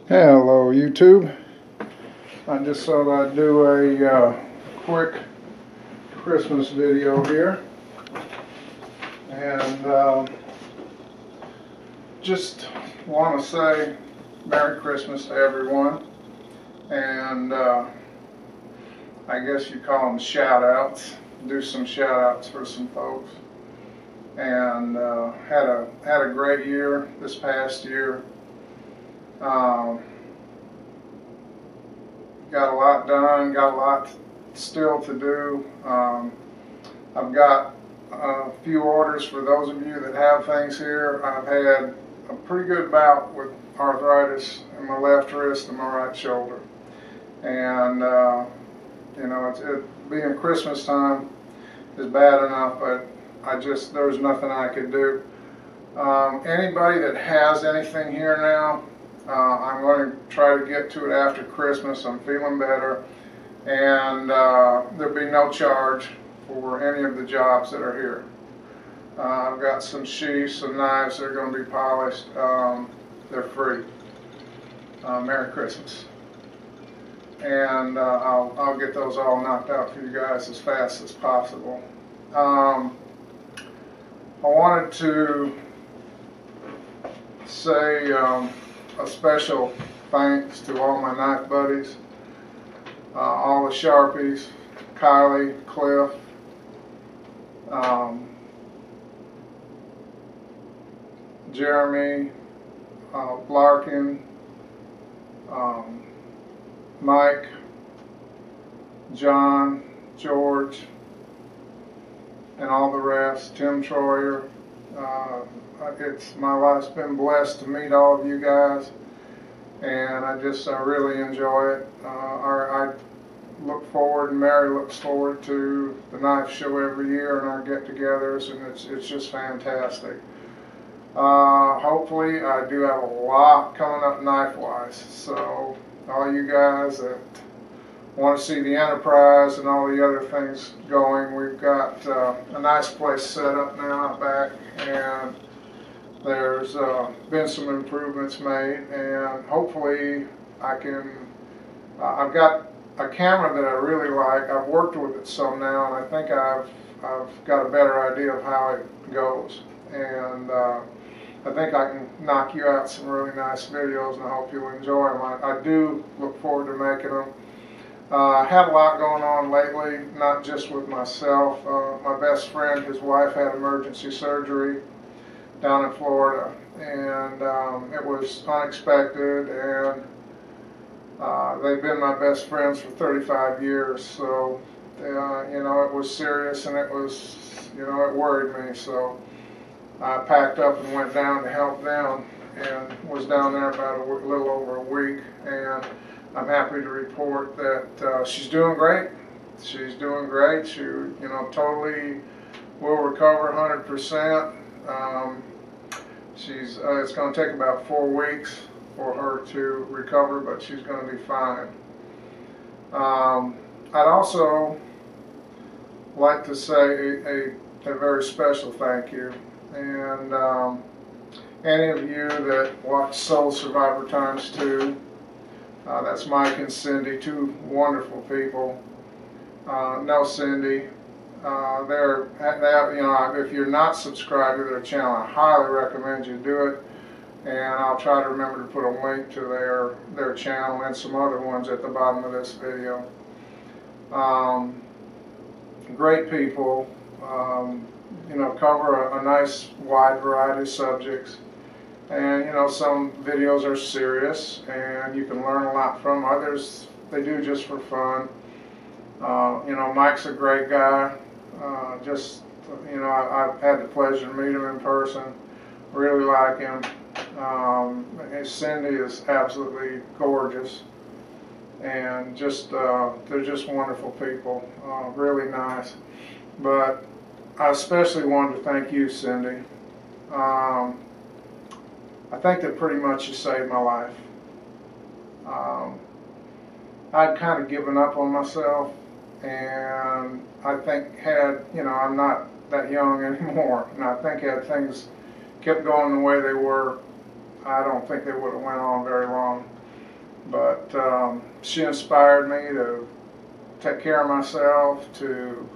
Hello YouTube. I just thought I'd do a quick Christmas video here, and just want to say Merry Christmas to everyone, and I guess you call them shout outs. Do some shout outs for some folks, and had a great year this past year. Got a lot done, got a lot still to do. I've got a few orders for those of you that have things here. I've had a pretty good bout with arthritis in my left wrist and my right shoulder. And, you know, being Christmas time is bad enough, but there's nothing I could do. Anybody that has anything here now, I'm going to try to get to it after Christmas. I'm feeling better, and there'll be no charge for any of the jobs that are here. I've got some sheaths, some knives that are going to be polished. They're free. Merry Christmas. And I'll get those all knocked out for you guys as fast as possible. I wanted to say a special thanks to all my knife buddies, all the Sharpies, Kylie, Cliff, Jeremy, Larkin, Mike, John, George, and all the rest, Tim Troyer. My life's been blessed to meet all of you guys, and I really enjoy it. I look forward, and Mary looks forward to the knife show every year and our get-togethers, and it's just fantastic. Hopefully, I do have a lot coming up knife-wise, so all you guys that want to see the Enterprise and all the other things going, we've got a nice place set up now back, and there's been some improvements made, and hopefully I can, I've got a camera that I really like. I've worked with it some now, and I think I've got a better idea of how it goes, and I think I can knock you out some really nice videos, and I hope you'll enjoy them. I do look forward to making them. I had a lot going on lately, not just with myself. My best friend, his wife had emergency surgery down in Florida, and it was unexpected, and they've been my best friends for 35 years, so you know, it was serious, and it was, you know, it worried me, so I packed up and went down to help them, and was down there about a little over a week, and I'm happy to report that she's doing great. She's doing great. She, you know, totally will recover 100%. It's going to take about 4 weeks for her to recover, but she's going to be fine. I'd also like to say a very special thank you, and any of you that watch Soul Survivor ×2, that's Mike and Cindy, two wonderful people. Know Cindy. You know, if you're not subscribed to their channel, I highly recommend you do it, and I'll try to remember to put a link to their channel and some other ones at the bottom of this video. Great people, you know, cover a nice wide variety of subjects, and you know, some videos are serious and you can learn a lot from. Others they do just for fun. You know, Mike's a great guy. You know, I've had the pleasure to meet him in person. Really like him. And Cindy is absolutely gorgeous, and they're just wonderful people. Really nice. But I especially wanted to thank you, Cindy. I think that pretty much you saved my life. I'd kind of given up on myself, and I think you know, I'm not that young anymore, and I think had things kept going the way they were, I don't think they would have went on very long. but she inspired me to take care of myself, to,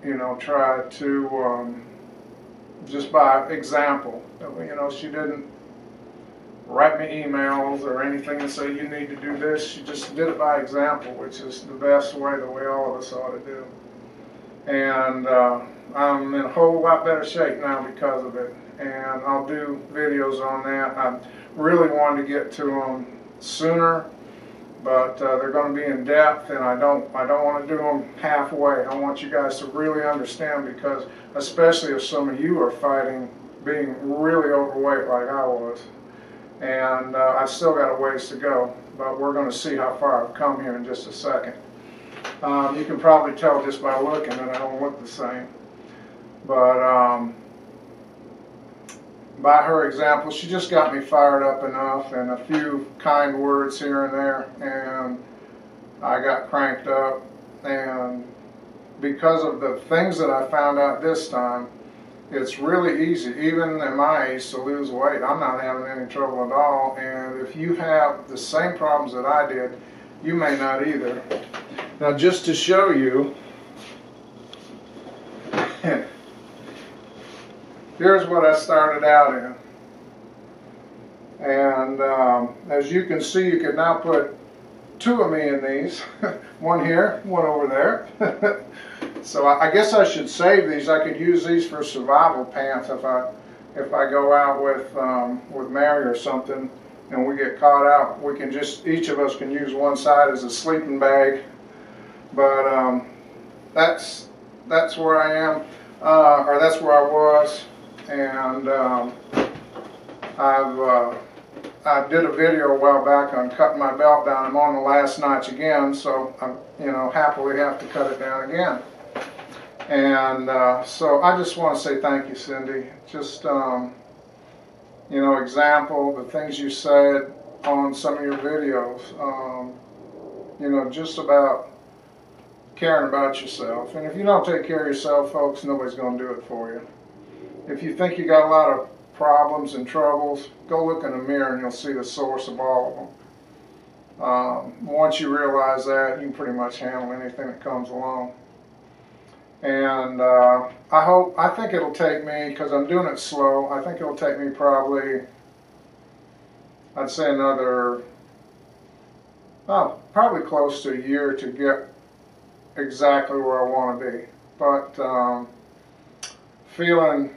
you know, try to just by example. You know, she didn't write me emails or anything and say you need to do this. She just did it by example, which is the best way, the way all of us ought to do. And I'm in a whole lot better shape now because of it, and I'll do videos on that. I really wanted to get to them sooner, but they're going to be in depth, and I don't want to do them halfway. I want you guys to really understand, because especially if some of you are fighting being really overweight like I was, and I've still got a ways to go, but we're going to see how far I've come here in just a second. You can probably tell just by looking that I don't look the same, but by her example, she just got me fired up enough, and a few kind words here and there, and I got cranked up. And because of the things that I found out this time, it's really easy, even at my age, to lose weight. I'm not having any trouble at all, and if you have the same problems that I did, you may not either. Now, just to show you, here's what I started out in. And as you can see, you can now put two of me in these. One here, one over there. So I guess I should save these. I could use these for survival pants if I go out with Mary or something and we get caught out. We can just, each of us can use one side as a sleeping bag. But that's where I am, or that's where I was, and I did a video a while back on cutting my belt down. I'm on the last notch again, so I, you know, happily have to cut it down again. And so I just want to say thank you, Cindy. Just you know, example, the things you said on some of your videos. You know, just about caring about yourself. And if you don't take care of yourself, folks, nobody's going to do it for you. If you think you got a lot of problems and troubles, go look in the mirror and you'll see the source of all of them. Once you realize that, you can pretty much handle anything that comes along. And I think it'll take me, because I'm doing it slow, I think it'll take me probably, I'd say another, probably close to a year to get exactly where I want to be, but feeling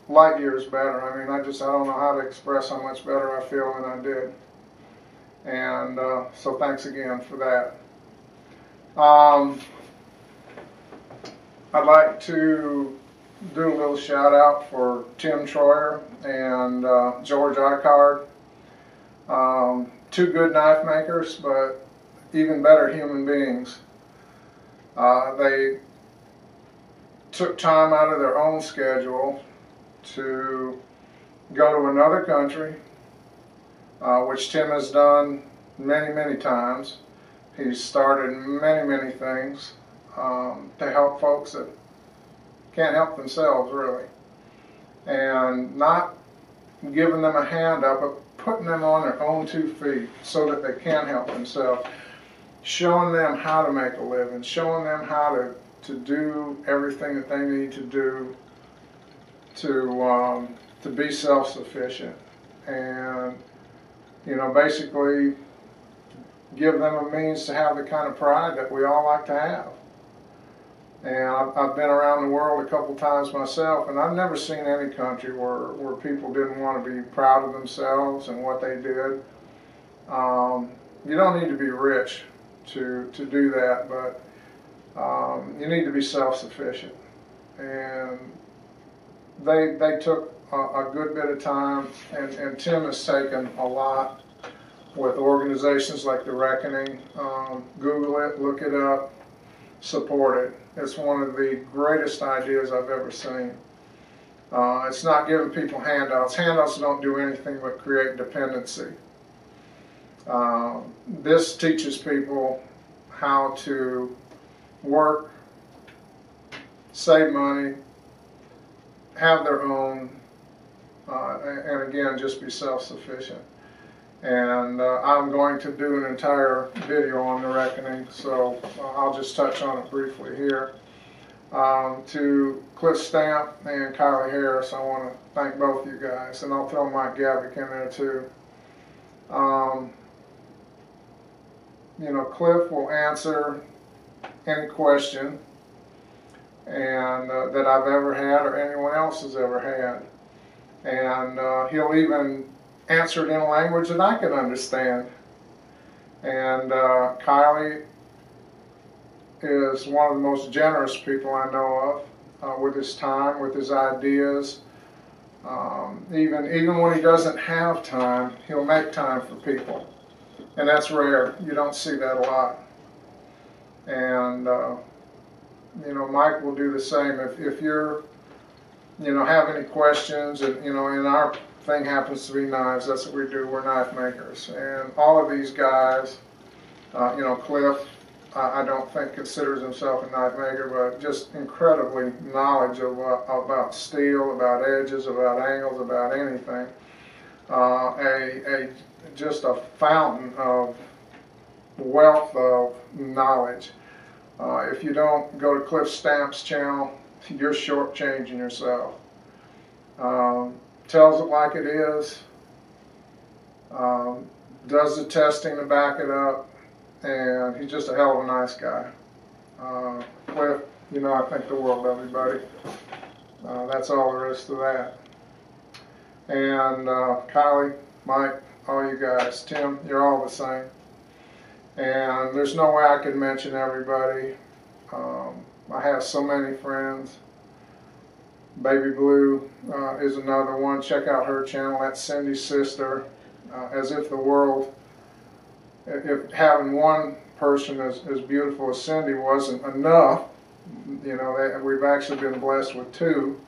light years better. I mean, I don't know how to express how much better I feel than I did, and so thanks again for that. I'd like to do a little shout out for Tim Troyer and George Icard, two good knife makers, but even better human beings. They took time out of their own schedule to go to another country, which Tim has done many, many times. He's started many things to help folks that can't help themselves, really. And not giving them a hand up, but putting them on their own 2 feet so that they can help themselves. Showing them how to make a living, showing them how to do everything that they need to do to be self-sufficient, and, you know, basically give them a means to have the kind of pride that we all like to have. And I've been around the world a couple times myself, and I've never seen any country where people didn't want to be proud of themselves and what they did. You don't need to be rich to do that, but you need to be self-sufficient. And they took a good bit of time, and Tim has taken a lot with organizations like The Reckoning. Google it, look it up, support it. It's one of the greatest ideas I've ever seen. It's not giving people handouts. Handouts don't do anything but create dependency. This teaches people how to work, save money, have their own, and again, just be self-sufficient. And I'm going to do an entire video on the reckoning, so I'll just touch on it briefly here. To Cliff Stamp and Kylie Harris, I want to thank both you guys, and I'll throw Mike Gavick in there too. You know, Cliff will answer any question and that I've ever had or anyone else has ever had, and he'll even answer it in a language that I can understand. And Kylie is one of the most generous people I know of, with his time, with his ideas. Even when he doesn't have time, he'll make time for people, and that's rare. You don't see that a lot. And you know, Mike will do the same. If you're, you know, have any questions, and you know, in our thing happens to be knives. That's what we do. We're knife makers, and all of these guys, you know, Cliff, I don't think considers himself a knife maker, but just incredibly knowledgeable about steel, about edges, about angles, about anything. Just a fountain of wealth of knowledge. If you don't go to Cliff Stamp's channel, you're shortchanging yourself. Tells it like it is, does the testing to back it up, and he's just a hell of a nice guy. Cliff, you know, I think the world of you, buddy. That's all there is to that. And Kylie, Mike, all you guys, Tim, you're all the same. And there's no way I could mention everybody. I have so many friends. Baby Blue is another one. Check out her channel. That's Cindy's sister. As if the world, if having one person as beautiful as Cindy wasn't enough, you know, we've actually been blessed with two.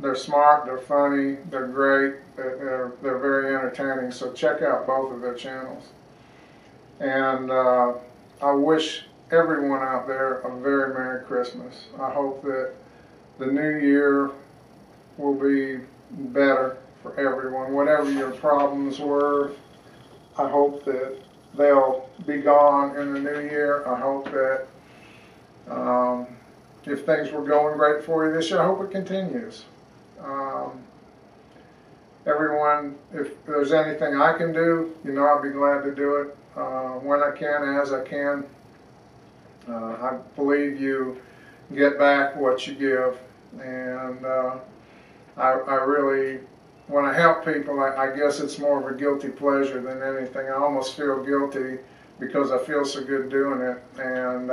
They're smart, they're funny, they're great, they're very entertaining. So check out both of their channels. And I wish everyone out there a very Merry Christmas. I hope that the new year will be better for everyone. Whatever your problems were, I hope that they'll be gone in the new year. I hope that if things were going great for you this year, I hope it continues. Everyone, if there's anything I can do, you know, I'll be glad to do it when I can, as I can. I believe you get back what you give, and I really, when I help people, I guess it's more of a guilty pleasure than anything. I almost feel guilty because I feel so good doing it, and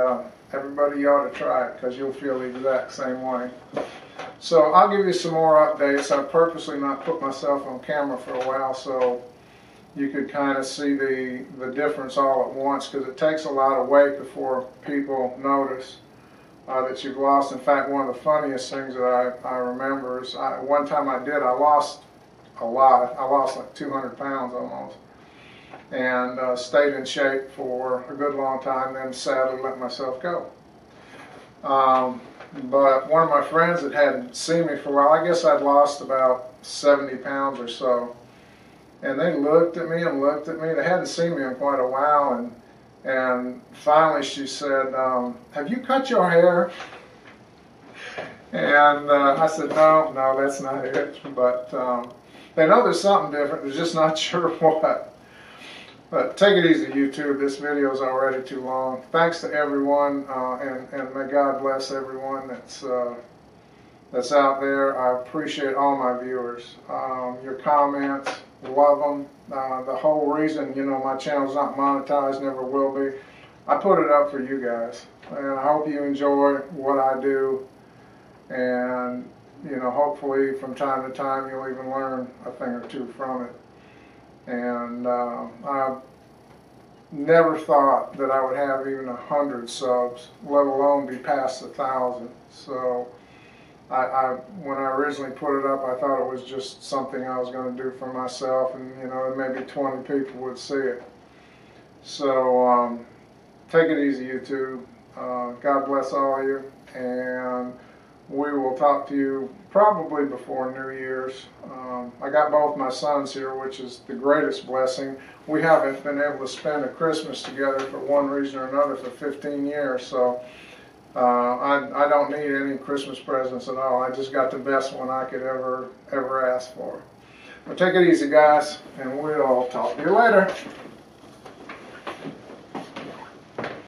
everybody ought to try it because you'll feel the exact same way. So I'll give you some more updates. I've purposely not put myself on camera for a while so you could kind of see the difference all at once, because it takes a lot of weight before people notice that you've lost. In fact, one of the funniest things that I remember is one time I lost a lot. I lost like 200 pounds almost, and stayed in shape for a good long time, then sadly let myself go. But one of my friends that hadn't seen me for a while, I guess I'd lost about 70 pounds or so, and they looked at me and looked at me. They hadn't seen me in quite a while, and finally she said, "Have you cut your hair?" And I said, no, that's not it. But they know there's something different. They're just not sure what. But take it easy, YouTube. This video is already too long. Thanks to everyone, and may God bless everyone that's out there. I appreciate all my viewers. Your comments, love them. The whole reason, you know, my channel's not monetized, never will be. I put it up for you guys, and I hope you enjoy what I do. And you know, hopefully from time to time you'll even learn a thing or two from it. And I never thought that I would have even 100 subs, let alone be past 1,000. So when I originally put it up, I thought it was just something I was going to do for myself, and you know, maybe 20 people would see it. So take it easy, YouTube. God bless all of you, and we will talk to you probably before New Year's. I I got both my sons here, which is the greatest blessing. We haven't been able to spend a Christmas together for one reason or another for 15 years, so I don't need any Christmas presents at all. I just got the best one I could ever ask for. Well, take it easy, guys, and we'll talk to you later.